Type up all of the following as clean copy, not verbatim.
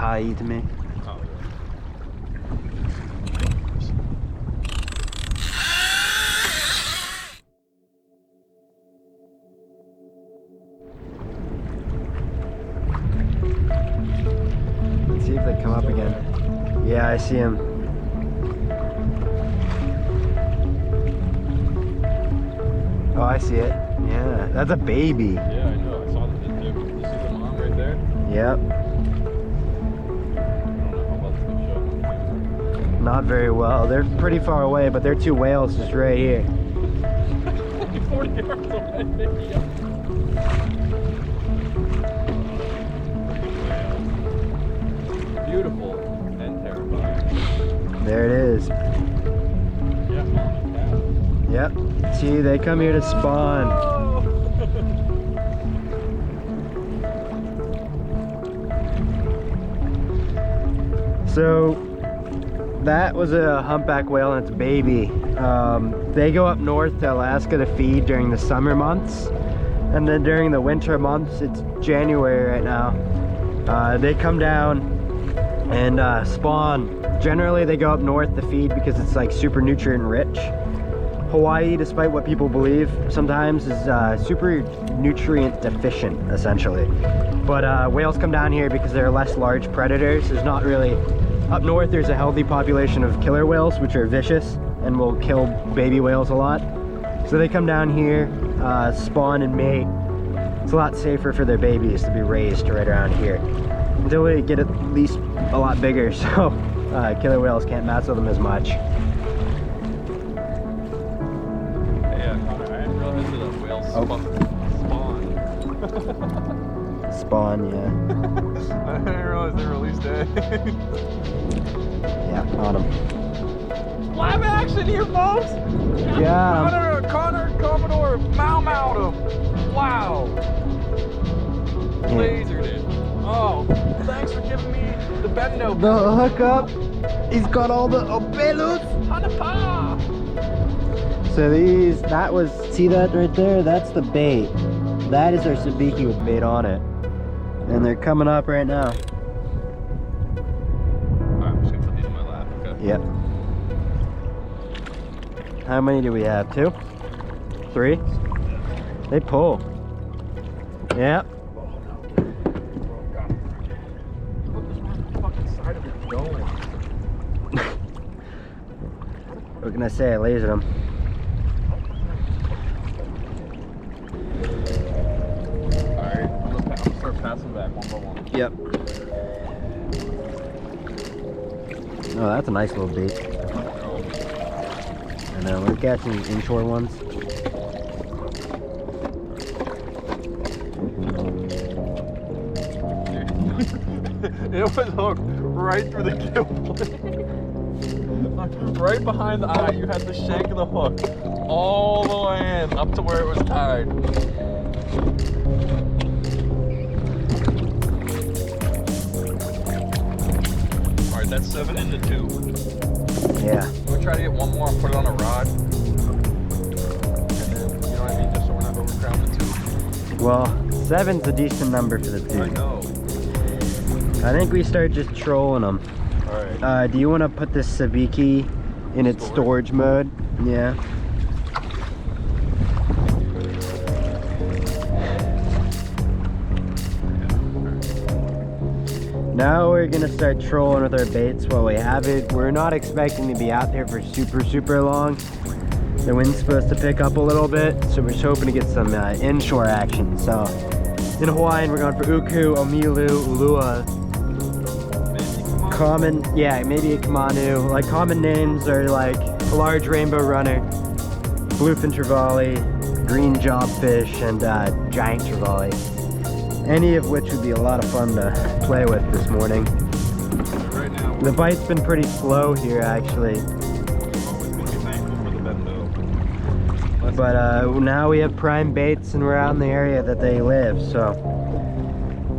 high to me. Oh, Let's see if they come up again. Yeah, I see him. Oh, I see it. Yeah, that's a baby. yeah, I know. I saw the too. You see the mom right there? Yep. I don't know how well it's been shown. Not very well. They're pretty far away, but their two whales just right here. 40 yards away, maybe. Beautiful and terrifying. There it is. Yeah, Yep. See, they come here to spawn. So that was a humpback whale and its baby. They go up north to Alaska to feed during the summer months, and then during the winter months, it's January right now, they come down and spawn. Generally they go up north to feed because it's like super nutrient rich. Hawaii, despite what people believe sometimes, is super nutrient deficient essentially. But whales come down here because they're less large predators. There's not really, up north there's a healthy population of killer whales which are vicious and will kill baby whales a lot. So they come down here, spawn and mate. It's a lot safer for their babies to be raised right around here until they get at least a lot bigger, so killer whales can't mess with them as much. Yeah, Connor, I didn't realize that a whale spawn. Spawn, yeah. I didn't realize they released eggs. Yeah, on them. Live action here, folks! Yeah. Connor Commodore Mow'd him. Wow. Yeah. Lasered it. Oh, thanks for giving me the bendo. The hookup, he's got all the pelos. Hanapa. So these, that was, see that right there? That's the bait. That is our sabiki with bait on it. And they're coming up right now. Alright, I'm just gonna put these in my lap, okay? Yep. How many do we have? 2? 3? They pull. Yep. What can I say? I lasered them. Alright, I'm gonna start passing back one by one. Yep. Oh, that's a nice little bait. I know, we're catching inshore ones. It was hooked right through the gill plate. Right behind the eye, you had the shank of the hook all the way in, up to where it was tied. Alright, that's 7 into 2. Yeah. I'm gonna try to get one more and put it on a rod. And then, you know what I mean, just so we're not overcrowding the 2. Well, 7's a decent number for the 2. I know. I think we start just trolling them. Alright. Do you want to put this sabiki in its storage mode? Yeah. Now we're gonna start trolling with our baits while we have it. We're not expecting to be out there for super long. The wind's supposed to pick up a little bit, so we're just hoping to get some inshore action. So in Hawaiian, we're going for uku, omilu, ulua. Common, yeah, maybe a Kamanu. Like common names are like a large rainbow runner, bluefin trevally, green jobfish, and giant trevally. Any of which would be a lot of fun to play with this morning. Right now, The bite's been pretty slow here actually. always be thankful for the bendo. But now we have prime baits and we're out in the area that they live, so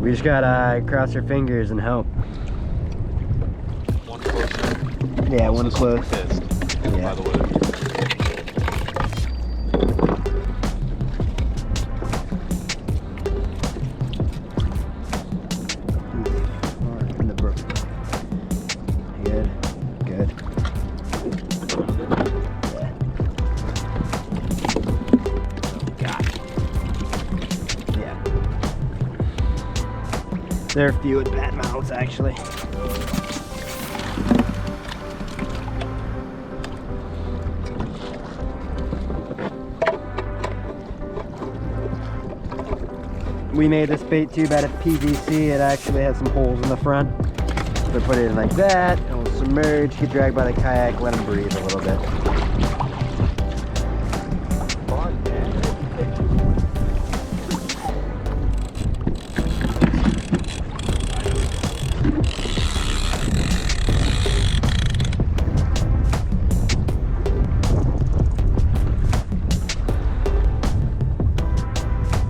we just gotta cross our fingers and hope. One closer. Yeah, one close. Pissed, Yeah. by the way. In the brook. There are few with bad mouths actually. We made this bait tube out of PVC. It actually has some holes in the front. So put it in like that, and we'll submerge, get dragged by the kayak, let them breathe a little bit.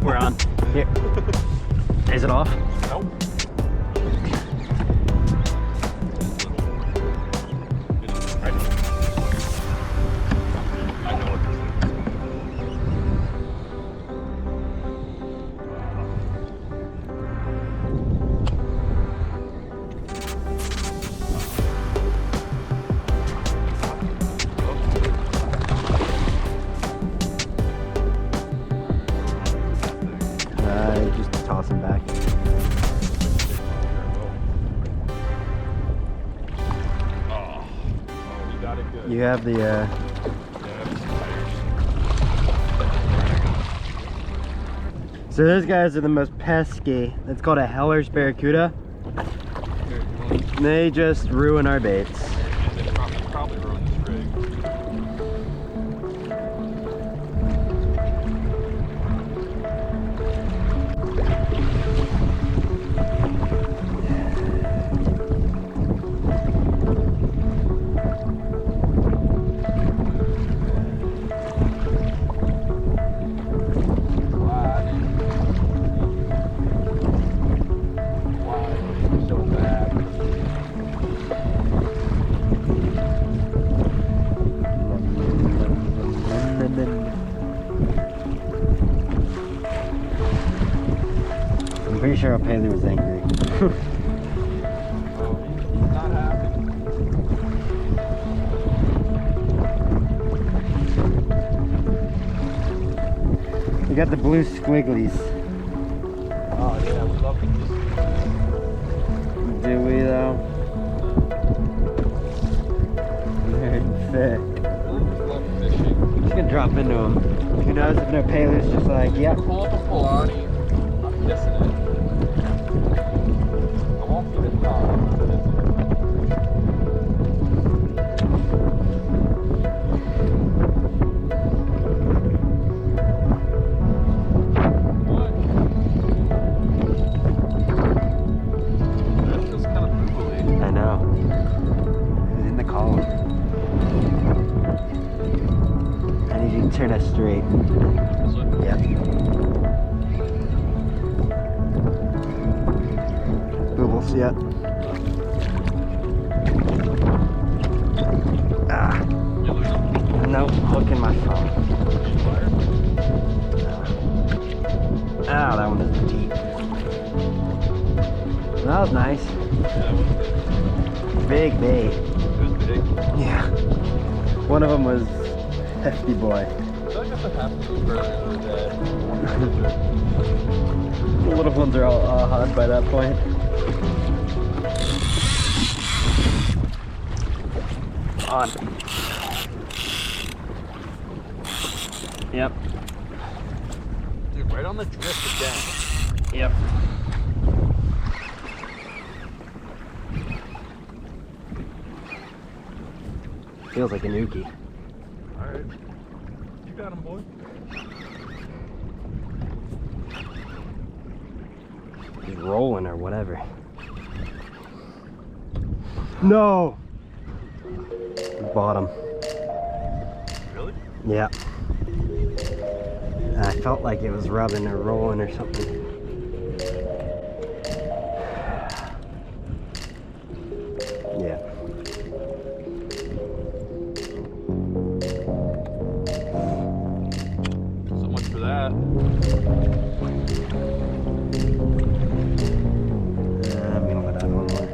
We're on. Here. Is it off? Nope. I know what this Just toss them back. Oh, you got it good. You have the Yeah, So those guys are the most pesky. It's called a Heller's Barracuda. They just ruin our baits. they probably ruined this rig. I'm pretty sure Paley was angry. He's not happy. We got the blue squigglies. Oh yeah, we love this. Do we though? Very thick. Love fishing. Just gonna drop into them. Who knows if no Paley's just like, yep. Pull up a Polani. I'm missing it. I won't feed it now. That feels kind of poopily. I know. It's in the column. I need you to turn us straight. Yep. Bubbles, yep. Ah. You lose them? Nope, hook in my phone. Ah, that one is deep. That was nice. Yeah, that was good. Big bait. It was big. Yeah. One of them was hefty boy. I feel like that's what happens with further into the day. The little ones are all hot by that point. On. Yep. Dude, right on the drift again. Yep. Feels like a nukie. Alright. You got him, boy. He's rolling or whatever. No! Bottom. Really? Yeah. I felt like it was rubbing or rolling or something. Yeah. So much for that. I'm gonna let out one more.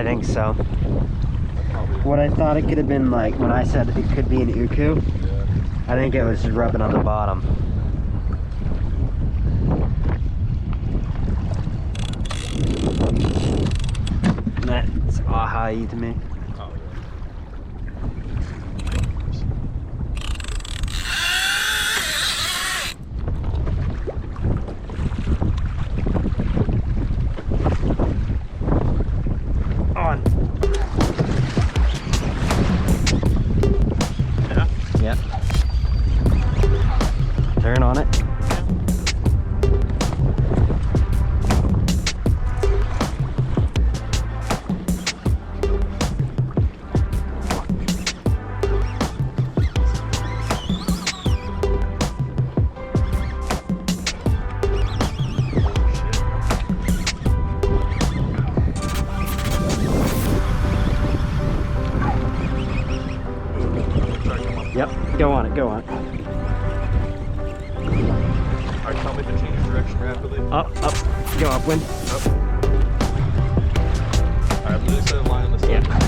think so. Probably. What I thought it could have been like when I said it could be an uku, Yeah. I think it was just rubbing on the bottom. That's ahai to me. Oh, yeah. On. Yeah. Yep. Turn on it. Yep, go on it, go on it. Alright, tell me to change direction rapidly. Up, go upwind. Up. Alright, I'm really excited to line on this Yeah. side.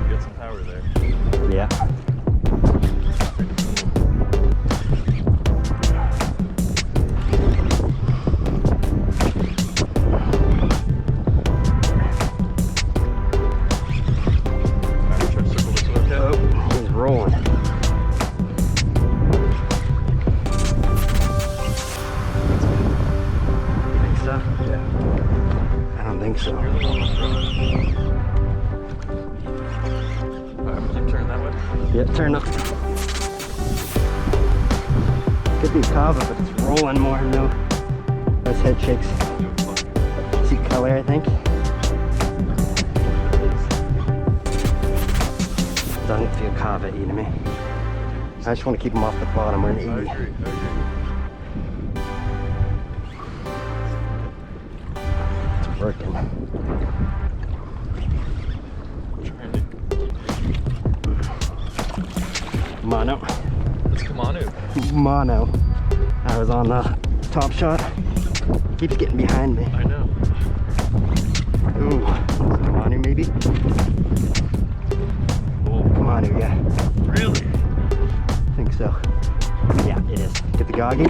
Get some power there. Yeah. Alright, try to circle this way, okay? Oh, he's rolling. Think so? Yeah. I don't think so. You're the one that's running. Alright, I'm gonna keep turning that way. Yep, turn up. Could be kava, but it's rolling more. No, those head shakes. See color, I think. Doesn't feel kava-y to me. I just want to keep them off the bottom. We're in I 80. agree, I agree. It's working. Trying to... Mono. It's Kamanu. Mono. I was on the top shot. Keeps getting behind me. I know. Ooh, Kamanu maybe? Oh, Kamanu, yeah. really? I think so. Yeah, it is. Get the goggy.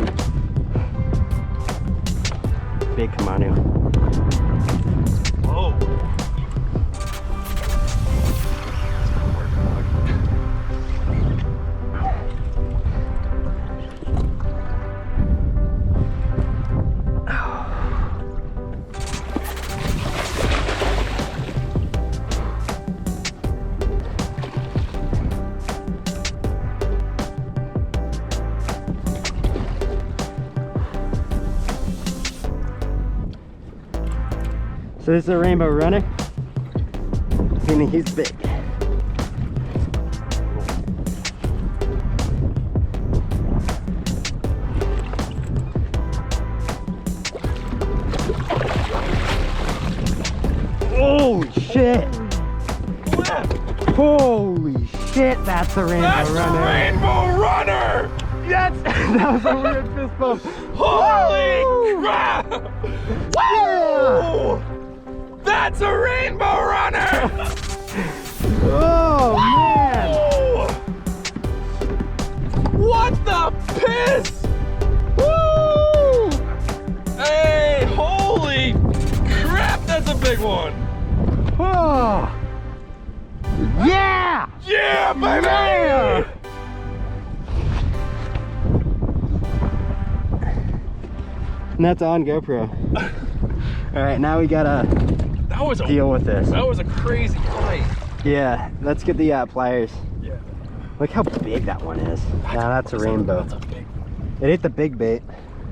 Big Kamanu. Whoa. So this is a rainbow runner. Meaning he's big. Holy shit! Holy shit, that's a rainbow That's runner. a rainbow runner! Yes! That was a weird fist bump. Holy Woo! crap! Yeah! That's a rainbow runner! Oh man! Oh! What the piss? Woo! Hey, holy crap, that's a big one! Oh! Yeah! Yeah, baby! Yeah! And that's on GoPro. Alright, now we gotta That was a deal with this. That was a crazy fight. Yeah, let's get the pliers. Yeah. Look how big that one is. Now that's a rainbow. That's a big. It ate the big bait.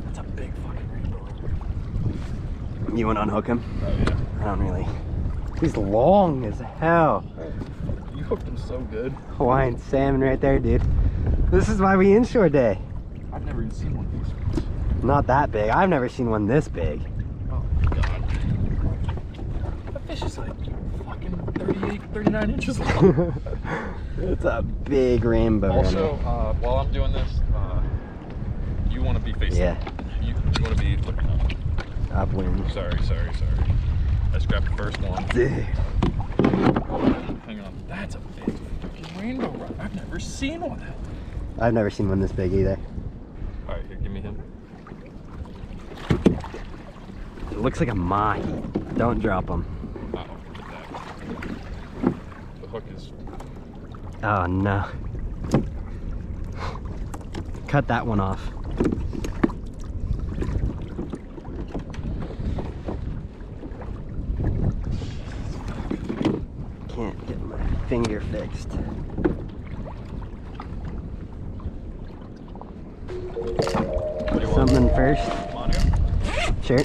That's a big fucking rainbow. You wanna unhook him? Oh yeah. I don't really. He's long as hell. You hooked him so good. Hawaiian salmon right there, dude. This is why we inshore day. I've never even seen one of these. Not that big. I've never seen one this big. Oh my god. That fish is like fucking 39 inches long. It's a big rainbow. Also, while I'm doing this, you want to be facing. Yeah. You want to be looking up. Upwind. Sorry. I just grabbed the first one. Dude. Hang on. That's a big freaking rainbow rod. I've never seen one. I've never seen one this big either. All right, here, give me him. It looks like a mahi. Don't drop them. Uh-oh, look at that. The hook is... Oh no. Cut that one off. Can't get my finger fixed. What do you want? Something first. Kamanu? Sure.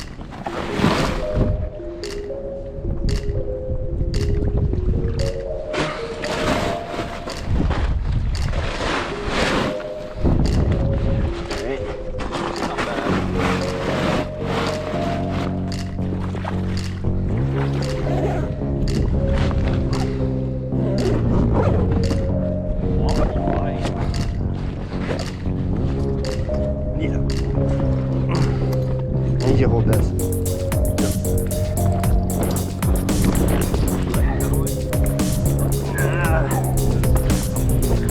You hold this.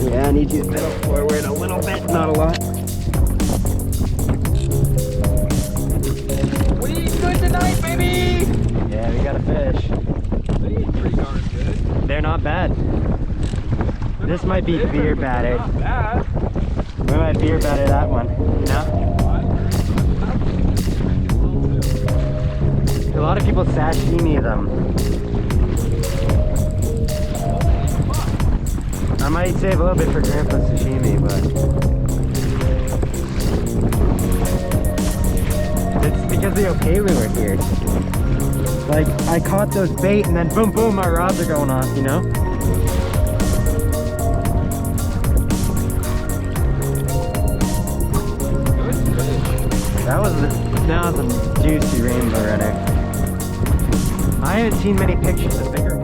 Yeah, I need you to pedal forward a little bit, not a lot. We eat good tonight, baby! Yeah, we got a fish. They eat pretty darn good. They're not bad. This might be beer batter. Not bad. We might beer batter that one. No? A lot of people sashimi them. I might save a little bit for Grandpa's sashimi, but it's because the okay lure here. Like, I caught those bait and then boom boom, my rods are going off, you know? That was a juicy rainbow runner. I haven't seen many pictures of bigger